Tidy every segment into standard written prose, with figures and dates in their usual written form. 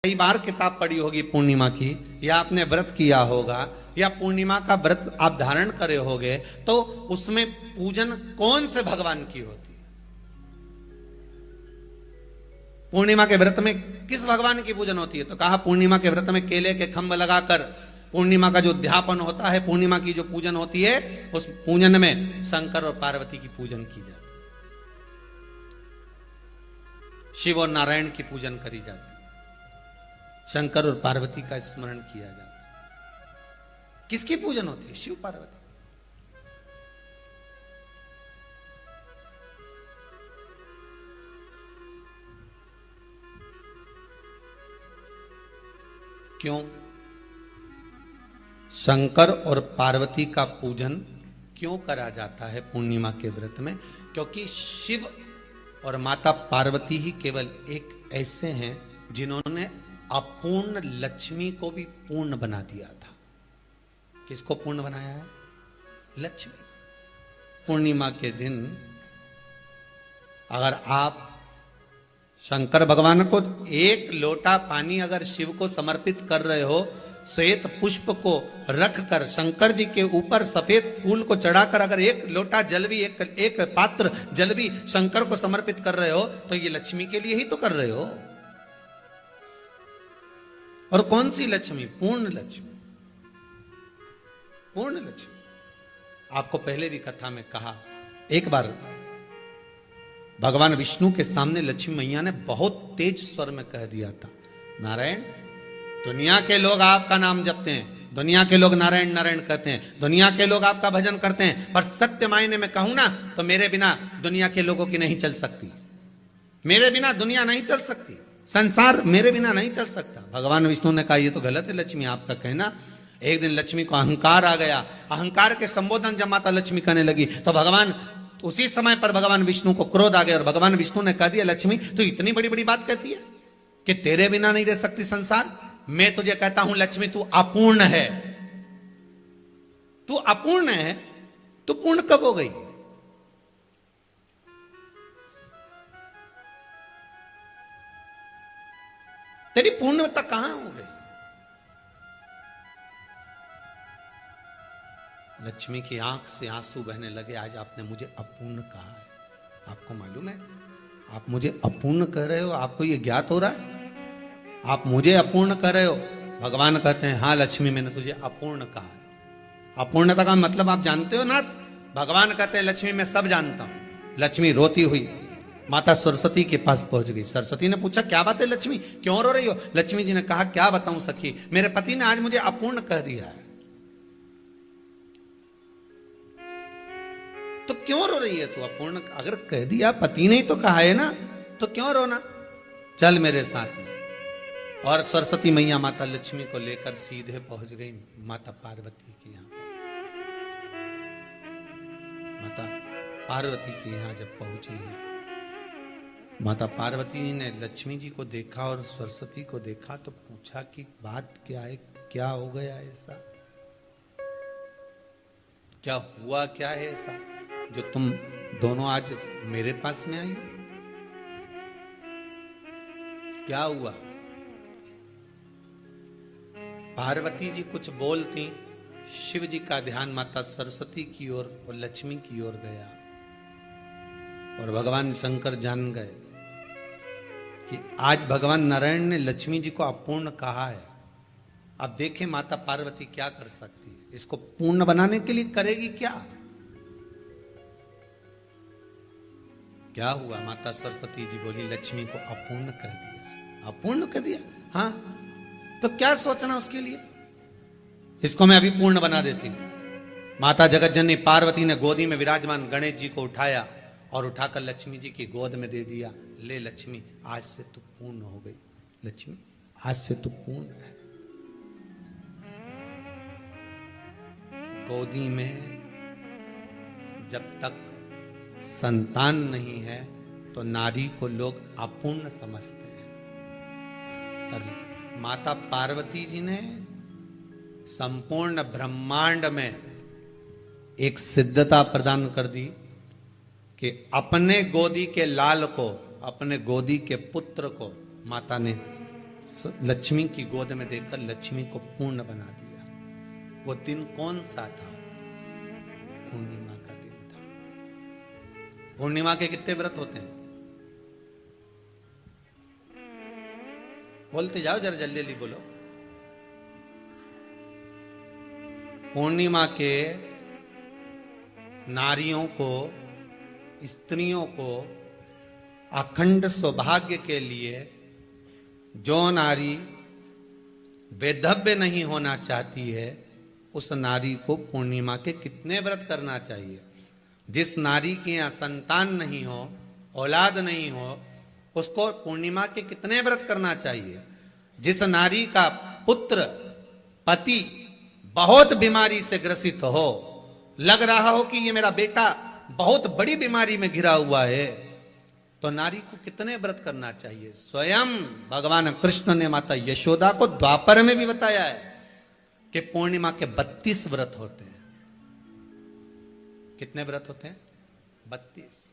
कई बार किताब पढ़ी होगी पूर्णिमा की, या आपने व्रत किया होगा, या पूर्णिमा का व्रत आप धारण करे होगे, तो उसमें पूजन कौन से भगवान की होती है? पूर्णिमा के व्रत में किस भगवान की पूजन होती है? तो कहा पूर्णिमा के व्रत में केले के खंभ लगाकर पूर्णिमा का जो अध्यापन होता है, पूर्णिमा की जो पूजन होती है, उस पूजन में शंकर और पार्वती की पूजन की जाती है, शिव और नारायण की पूजन करी जाती है, शंकर और पार्वती का स्मरण किया जाता है। किसकी पूजन होती है? शिव पार्वती। क्यों शंकर और पार्वती का पूजन क्यों करा जाता है पूर्णिमा के व्रत में? क्योंकि शिव और माता पार्वती ही केवल एक ऐसे हैं जिन्होंने अपूर्ण लक्ष्मी को भी पूर्ण बना दिया था। किसको पूर्ण बनाया है? लक्ष्मी। पूर्णिमा के दिन अगर आप शंकर भगवान को एक लोटा पानी अगर शिव को समर्पित कर रहे हो, श्वेत पुष्प को रखकर शंकर जी के ऊपर सफेद फूल को चढ़ाकर अगर एक लोटा जल भी, एक पात्र जल भी शंकर को समर्पित कर रहे हो, तो ये लक्ष्मी के लिए ही तो कर रहे हो। और कौन सी लक्ष्मी? पूर्ण लक्ष्मी। पूर्ण लक्ष्मी। आपको पहले भी कथा में कहा, एक बार भगवान विष्णु के सामने लक्ष्मी मैया ने बहुत तेज स्वर में कह दिया था, नारायण, दुनिया के लोग आपका नाम जपते हैं, दुनिया के लोग नारायण नारायण कहते हैं, दुनिया के लोग आपका भजन करते हैं, पर सत्य मायने में कहूं ना तो मेरे बिना दुनिया के लोगों की नहीं चल सकती, मेरे बिना दुनिया नहीं चल सकती, संसार मेरे बिना नहीं चल सकता। भगवान विष्णु ने कहा, ये तो गलत है लक्ष्मी आपका कहना। एक दिन लक्ष्मी को अहंकार आ गया, अहंकार के संबोधन जब माता लक्ष्मी करने लगी तो भगवान, उसी समय पर भगवान विष्णु को क्रोध आ गया और भगवान विष्णु ने कह दिया, लक्ष्मी तू इतनी बड़ी बड़ी बात कहती है कि तेरे बिना नहीं रह सकती संसार। मैं तुझे कहता हूं लक्ष्मी, तू अपूर्ण है, तू अपूर्ण है, तू पूर्ण कब हो गई? तेरी पूर्णता कहां हो गई? लक्ष्मी की आंख से आंसू बहने लगे। आज आपने मुझे अपूर्ण कहा है, आपको मालूम है आप मुझे अपूर्ण कह रहे हो? आपको यह ज्ञात हो रहा है आप मुझे अपूर्ण कह रहे हो? भगवान कहते हैं, हाँ लक्ष्मी, मैंने तुझे अपूर्ण कहा है। अपूर्णता का मतलब आप जानते हो ना? भगवान कहते हैं, लक्ष्मी मैं सब जानता हूं। लक्ष्मी रोती हुई माता सरस्वती के पास पहुंच गई। सरस्वती ने पूछा, क्या बात है लक्ष्मी, क्यों रो रही हो? लक्ष्मी जी ने कहा, क्या बताऊं सखी, मेरे पति ने आज मुझे अपूर्ण कह दिया है। तो क्यों रो रही है तू? अपूर्ण अगर कह दिया, पति ने ही तो कहा है ना, तो क्यों रोना? चल मेरे साथ में। और सरस्वती मैया माता लक्ष्मी को लेकर सीधे पहुंच गई माता पार्वती के यहां। माता पार्वती के यहां जब पहुंची है, माता पार्वती जी ने लक्ष्मी जी को देखा और सरस्वती को देखा तो पूछा कि बात क्या है, क्या हो गया ऐसा, क्या हुआ, क्या है ऐसा जो तुम दोनों आज मेरे पास में आई? क्या हुआ? पार्वती जी कुछ बोलती, शिव जी का ध्यान माता सरस्वती की ओर और लक्ष्मी की ओर गया और भगवान शंकर जान गए कि आज भगवान नारायण ने लक्ष्मी जी को अपूर्ण कहा है। अब देखें माता पार्वती क्या कर सकती है, इसको पूर्ण बनाने के लिए करेगी क्या? क्या हुआ? माता सरस्वती जी बोली, लक्ष्मी को अपूर्ण कर दिया। अपूर्ण कर दिया? हाँ, तो क्या सोचना उसके लिए, इसको मैं अभी पूर्ण बना देती हूं। माता जगत जननी पार्वती ने गोदी में विराजमान गणेश जी को उठाया और उठाकर लक्ष्मी जी की गोद में दे दिया। ले लक्ष्मी, आज से तू पूर्ण हो गई। लक्ष्मी, आज से तू पूर्ण है। गोदी में जब तक संतान नहीं है तो नारी को लोग अपूर्ण समझते हैं, पर माता पार्वती जी ने संपूर्ण ब्रह्मांड में एक सिद्धता प्रदान कर दी कि अपने गोदी के लाल को, अपने गोदी के पुत्र को माता ने लक्ष्मी की गोद में देखकर लक्ष्मी को पूर्ण बना दिया। वो दिन कौन सा था? पूर्णिमा का दिन था। पूर्णिमा के कितने व्रत होते हैं? बोलते जाओ, जरा जल्दी जल्दी बोलो। पूर्णिमा के नारियों को, स्त्रियों को अखंड सौभाग्य के लिए, जो नारी वैधव्य नहीं होना चाहती है, उस नारी को पूर्णिमा के कितने व्रत करना चाहिए? जिस नारी के यहाँ संतान नहीं हो, औलाद नहीं हो, उसको पूर्णिमा के कितने व्रत करना चाहिए? जिस नारी का पुत्र, पति बहुत बीमारी से ग्रसित हो, लग रहा हो कि ये मेरा बेटा बहुत बड़ी बीमारी में घिरा हुआ है, तो नारी को कितने व्रत करना चाहिए? स्वयं भगवान कृष्ण ने माता यशोदा को द्वापर में भी बताया है कि पूर्णिमा के 32 व्रत होते हैं। कितने व्रत होते हैं? 32।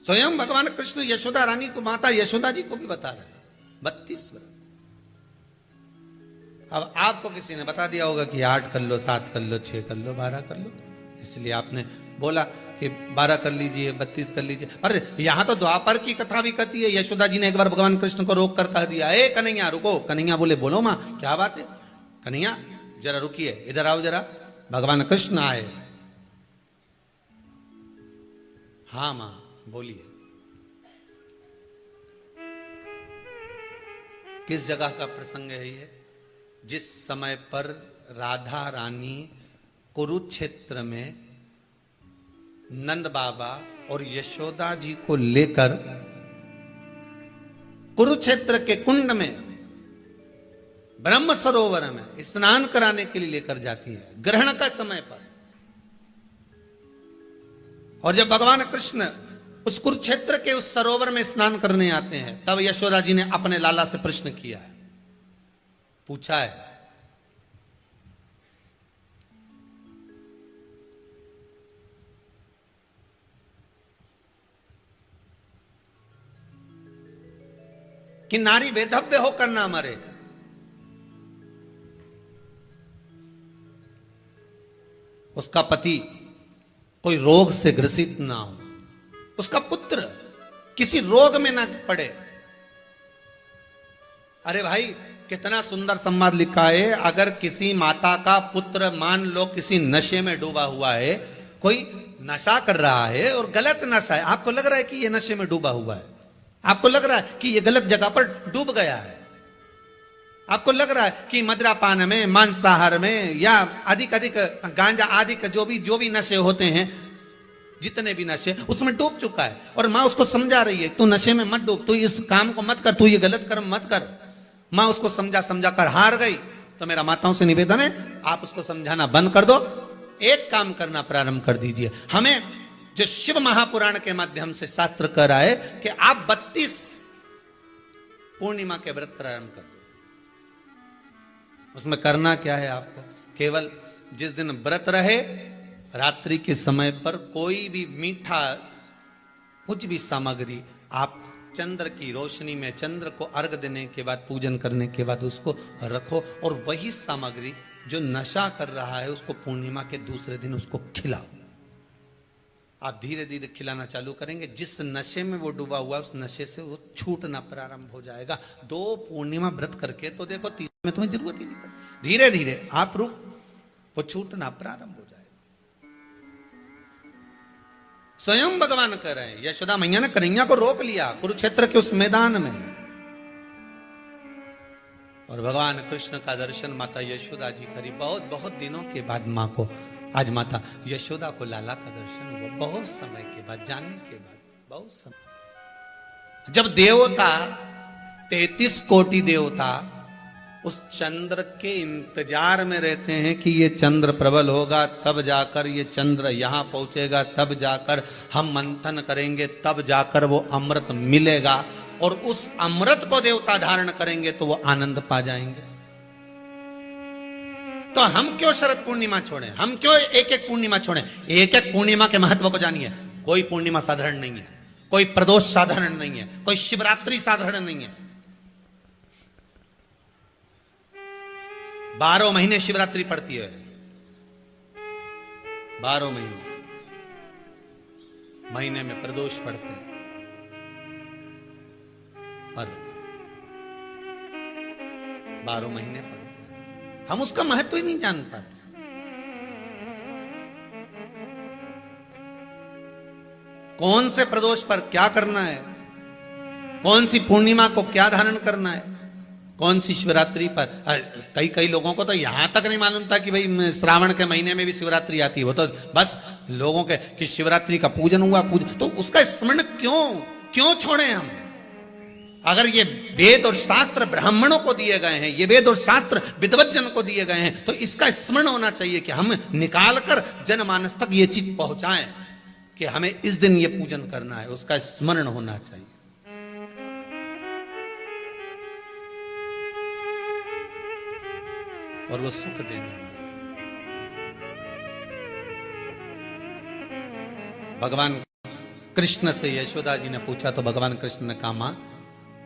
स्वयं भगवान कृष्ण यशोदा रानी को, माता यशोदा जी को भी बता रहे हैं 32 व्रत। अब आपको किसी ने बता दिया होगा कि 8 कर लो, 7 कर लो, 6 कर लो, 12 कर लो, इसलिए आपने बोला कि 12 कर लीजिए, 32 कर लीजिए। अरे यहां तो द्वापर की कथा भी कहती है। यशोदा जी ने एक बार भगवान कृष्ण को रोक कर कह दिया, ए कन्हैया रुको। कन्हैया बोले, बोलो मां क्या बात है? कन्हैया जरा रुकिए, इधर आओ जरा। भगवान कृष्ण आए। हाँ मां बोलिए। किस जगह का प्रसंग है ये? जिस समय पर राधा रानी कुरुक्षेत्र में नंद बाबा और यशोदा जी को लेकर कुरुक्षेत्र के कुंड में, ब्रह्म सरोवर में स्नान कराने के लिए लेकर जाती है, ग्रहण का समय पर। और जब भगवान कृष्ण उस कुरुक्षेत्र के उस सरोवर में स्नान करने आते हैं, तब यशोदा जी ने अपने लाला से प्रश्न किया है, पूछा है, कि नारी वैधव्य होकर ना मरे। उसका पति कोई रोग से ग्रसित ना हो, उसका पुत्र किसी रोग में ना पड़े। अरे भाई कितना सुंदर संवाद लिखा है। अगर किसी माता का पुत्र मान लो किसी नशे में डूबा हुआ है, कोई नशा कर रहा है और गलत नशा है, आपको लग रहा है कि ये नशे में डूबा हुआ है, आपको लग रहा है कि ये गलत जगह पर डूब गया है, आपको लग रहा है कि मदिरापान में, मांसाहार में या अधिक गांजा आदि का जो भी नशे होते हैं, जितने भी नशे, उसमें डूब चुका है। और मां उसको समझा रही है, तू नशे में मत डूब, तू इस काम को मत कर, तू ये गलत कर्म मत कर। मां उसको समझा कर हार गई। तो मेरा माताओं से निवेदन है, आप उसको समझाना बंद कर दो, एक काम करना प्रारंभ कर दीजिए। हमें जो शिव महापुराण के माध्यम से शास्त्र कह रहा है कि आप 32 पूर्णिमा के व्रत प्रारंभ कर दो। उसमें करना क्या है आपको? केवल जिस दिन व्रत रहे, रात्रि के समय पर कोई भी मीठा, कुछ भी सामग्री आप चंद्र की रोशनी में, चंद्र को अर्घ देने के बाद, पूजन करने के बाद उसको रखो, और वही सामग्री जो नशा कर रहा है उसको पूर्णिमा के दूसरे दिन उसको खिलाओ। आप धीरे धीरे खिलाना चालू करेंगे, जिस नशे में वो डूबा हुआ उस नशे से वो छूटना प्रारंभ हो जाएगा। 2 पूर्णिमा व्रत करके तो देखो, 3 में तुम्हें जरूरत ही नहीं पड़ेगी। धीरे धीरे आप रुक, वो छूटना प्रारंभ हो जाएगा। स्वयं भगवान कह रहे हैं, यशोदा मैया ने कन्हैया को रोक लिया कुरुक्षेत्र के उस मैदान में, और भगवान कृष्ण का दर्शन माता यशोदा जी करी। बहुत बहुत दिनों के बाद मां को, आज माता यशोदा को लाला का दर्शन हुआ, बहुत समय के बाद, जानने के बाद, बहुत समय। जब देवता 33 कोटि देवता उस चंद्र के इंतजार में रहते हैं कि ये चंद्र प्रबल होगा, तब जाकर ये चंद्र यहां पहुंचेगा, तब जाकर हम मंथन करेंगे, तब जाकर वो अमृत मिलेगा, और उस अमृत को देवता धारण करेंगे तो वो आनंद पा जाएंगे। तो हम क्यों शरद पूर्णिमा छोड़े, हम क्यों एक एक पूर्णिमा छोड़े? एक एक पूर्णिमा के महत्व को जानिए। कोई पूर्णिमा साधारण नहीं है, कोई प्रदोष साधारण नहीं है, कोई शिवरात्रि साधारण नहीं है। 12 महीने शिवरात्रि पड़ती है, 12 महीने में प्रदोष पड़ते हैं, पर 12 महीने पड़ते हैं, हम उसका महत्व ही नहीं जान पाते। कौन से प्रदोष पर क्या करना है, कौन सी पूर्णिमा को क्या धारण करना है, कौन सी शिवरात्रि पर। कई लोगों को तो यहां तक नहीं मालूम था कि भाई श्रावण के महीने में भी शिवरात्रि आती है। वो तो बस लोगों के कि शिवरात्रि का पूजन हुआ, तो उसका स्मरण क्यों छोड़े हम? अगर ये वेद और शास्त्र ब्राह्मणों को दिए गए हैं, ये वेद और शास्त्र विद्वज्जन को दिए गए हैं, तो इसका स्मरण होना चाहिए कि हम निकालकर जनमानस तक ये चीज पहुंचाएं कि हमें इस दिन ये पूजन करना है, उसका स्मरण होना चाहिए। और वो सुख देने वाला। भगवान कृष्ण से यशोदा जी ने पूछा तो भगवान कृष्ण ने कहा, मां,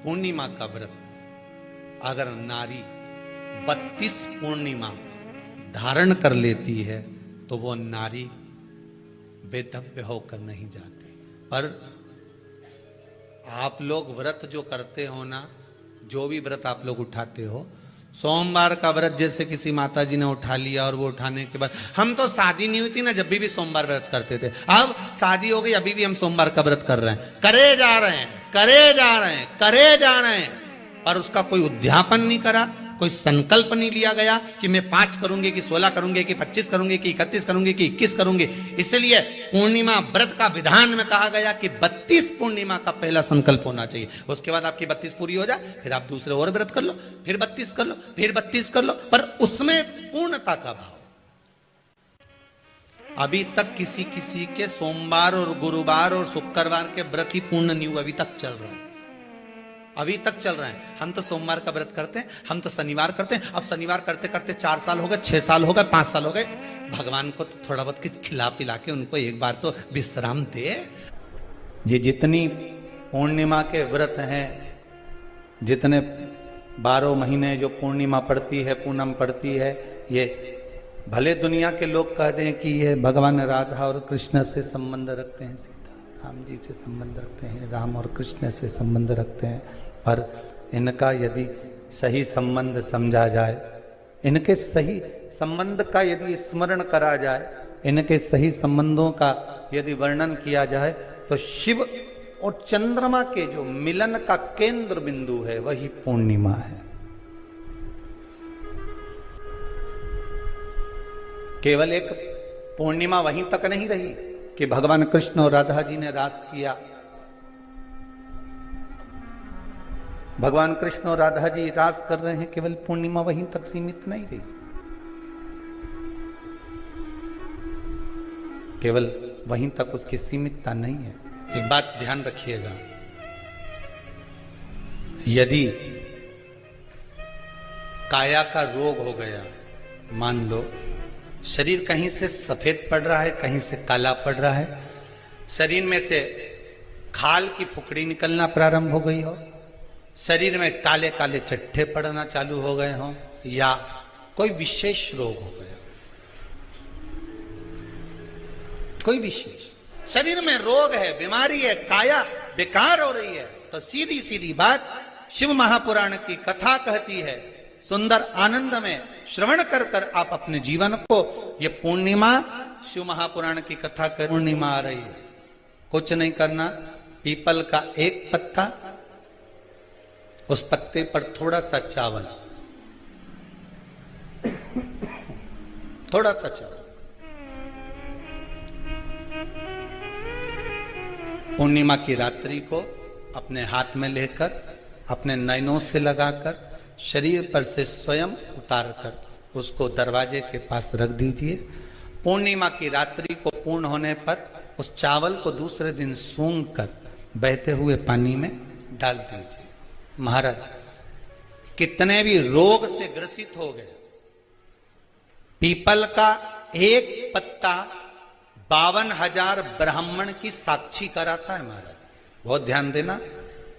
पूर्णिमा का व्रत अगर नारी 32 पूर्णिमा धारण कर लेती है तो वो नारी बेधव्य होकर नहीं जाती। पर आप लोग व्रत जो करते हो ना, जो भी व्रत आप लोग उठाते हो, सोमवार का व्रत जैसे किसी माता जी ने उठा लिया और वो उठाने के बाद, हम तो शादी नहीं हुई थी ना जब भी सोमवार व्रत करते थे, अब शादी हो गई अभी भी हम सोमवार का व्रत कर रहे हैं, करे जा रहे हैं, पर उसका कोई उद्यापन नहीं करा, कोई संकल्प नहीं लिया गया कि मैं 5 करूंगी कि 16 करूंगी कि 25 करूंगी कि 31 करूंगी कि 21 करूंगी। इसलिए पूर्णिमा व्रत का विधान में कहा गया कि 32 पूर्णिमा का पहला संकल्प होना चाहिए। उसके बाद आपकी 32 पूरी हो जाए, फिर आप दूसरे और व्रत कर लो, फिर 32 कर लो, फिर 32 कर लो, पर उसमें पूर्णता का भाव। अभी तक किसी के सोमवार और गुरुवार और शुक्रवार के व्रत ही पूर्ण नहीं हुआ, अभी तक चल रहा है, अभी तक चल रहे हैं। हम तो सोमवार का व्रत करते हैं, हम तो शनिवार करते हैं, अब शनिवार करते करते 4 साल हो गए, 6 साल हो गए, 5 साल हो गए। भगवान को तो थोड़ा बहुत कुछ खिला पिला के उनको एक बार तो विश्राम दे। ये जितनी पूर्णिमा के व्रत हैं, जितने 12 महीने जो पूर्णिमा पड़ती है, पूनम पड़ती है, ये भले दुनिया के लोग कहते हैं कि ये भगवान राधा और कृष्ण से संबंध रखते हैं, सीता राम जी से संबंध रखते हैं, राम और कृष्ण से संबंध रखते हैं, पर इनका यदि सही संबंध समझा जाए, इनके सही संबंध का यदि स्मरण करा जाए, इनके सही संबंधों का यदि वर्णन किया जाए, तो शिव और चंद्रमा के जो मिलन का केंद्र बिंदु है वही पूर्णिमा है। केवल एक पूर्णिमा वहीं तक नहीं रही कि भगवान कृष्ण और राधा जी ने रास किया। भगवान कृष्ण और राधा जी रास कर रहे हैं, केवल पूर्णिमा वहीं तक सीमित नहीं रही। केवल वहीं तक उसकी सीमितता नहीं है। एक बात ध्यान रखिएगा, यदि काया का रोग हो गया, मान लो शरीर कहीं से सफेद पड़ रहा है, कहीं से काला पड़ रहा है, शरीर में से खाल की फुकड़ी निकलना प्रारंभ हो गई हो, शरीर में काले काले चट्टे पड़ना चालू हो गए हों, या कोई विशेष रोग हो गया, कोई विशेष शरीर में रोग है, बीमारी है, काया बेकार हो रही है, तो सीधी सीधी बात शिव महापुराण की कथा कहती है, सुंदर आनंद में श्रवण कर कर आप अपने जीवन को, ये पूर्णिमा शिव महापुराण की कथा कर, पूर्णिमा आ रही है, कुछ नहीं करना, पीपल का एक पत्ता, उस पत्ते पर थोड़ा सा चावल, थोड़ा सा चावल, पूर्णिमा की रात्रि को अपने हाथ में लेकर, अपने नयनों से लगाकर, शरीर पर से स्वयं उतारकर उसको दरवाजे के पास रख दीजिए। पूर्णिमा की रात्रि को पूर्ण होने पर उस चावल को दूसरे दिन सूंघ कर बहते हुए पानी में डाल दीजिए। महाराज, कितने भी रोग से ग्रसित हो गए, पीपल का एक पत्ता 52,000 ब्राह्मण की साक्षी कराता है महाराज। बहुत ध्यान देना,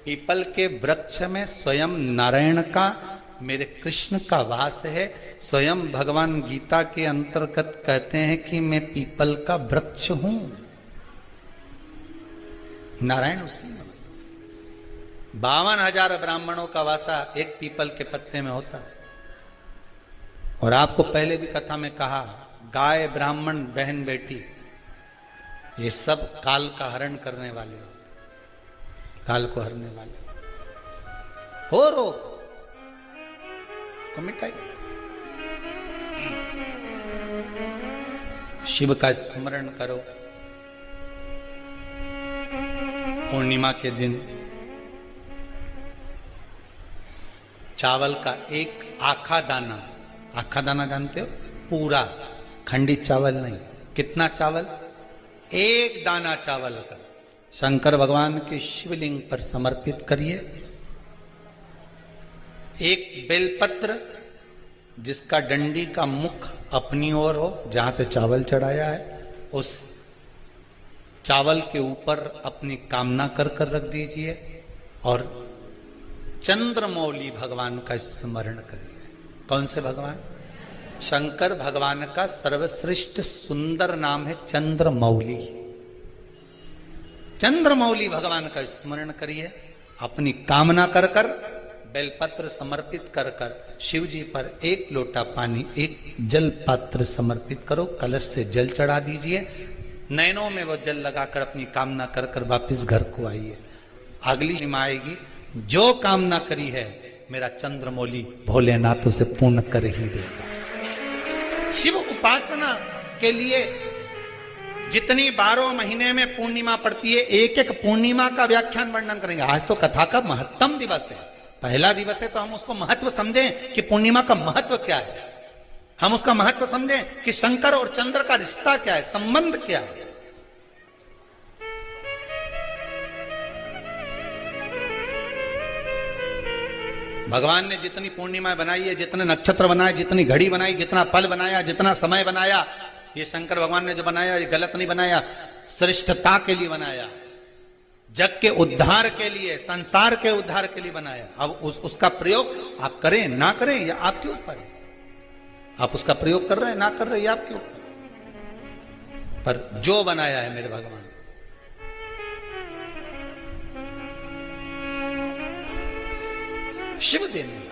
पीपल के वृक्ष में स्वयं नारायण का, मेरे कृष्ण का वास है। स्वयं भगवान गीता के अंतर्गत कहते हैं कि मैं पीपल का वृक्ष हूं। नारायण उसी में 52,000 ब्राह्मणों का वासा एक पीपल के पत्ते में होता है। और आपको पहले भी कथा में कहा, गाय, ब्राह्मण, बहन, बेटी, ये सब काल का हरण करने वाले हो, काल को हरने वाले हो। रोग को मिटाइए, शिव का स्मरण करो। पूर्णिमा के दिन चावल का एक आखा दाना, आखा दाना जानते हो, पूरा खंडित चावल नहीं, कितना चावल, एक दाना चावल का शंकर भगवान के शिवलिंग पर समर्पित करिए। एक बेलपत्र जिसका डंडी का मुख अपनी ओर हो, जहां से चावल चढ़ाया है, उस चावल के ऊपर अपनी कामना कर कर रख दीजिए और चंद्रमौली भगवान का स्मरण करिए। कौन से भगवान? शंकर भगवान का सर्वश्रेष्ठ सुंदर नाम है चंद्रमौली। चंद्रमौली भगवान का स्मरण करिए, अपनी कामना कर कर, बेलपत्र समर्पित कर कर शिव जी पर एक लोटा पानी, एक जल पात्र समर्पित करो, कलश से जल चढ़ा दीजिए, नैनों में वो जल लगाकर अपनी कामना कर कर वापिस घर को आइए। अगली निमा आएगी, जो कामना करी है मेरा चंद्रमौली भोलेनाथ उसे पूर्ण कर ही देगा। शिव उपासना के लिए जितनी 12 महीने में पूर्णिमा पड़ती है, एक एक पूर्णिमा का व्याख्यान वर्णन करेंगे। आज तो कथा का महत्तम दिवस है, पहला दिवस है, तो हम उसको महत्व समझें कि पूर्णिमा का महत्व क्या है। हम उसका महत्व समझें कि शंकर और चंद्र का रिश्ता क्या है, संबंध क्या है। भगवान ने जितनी पूर्णिमा बनाई है, जितने नक्षत्र बनाए, जितनी घड़ी बनाई, जितना पल बनाया, जितना समय बनाया, ये शंकर भगवान ने जो बनाया ये गलत नहीं बनाया, श्रेष्ठता के लिए बनाया, जग के उद्धार के लिए, संसार के उद्धार के लिए बनाया। अब उसका प्रयोग आप करें ना करें या आपके ऊपर है। आप उसका प्रयोग कर रहे हैं ना कर रहे हैं, ये आपके ऊपर, पर जो बनाया है मेरे भगवान, शिव देने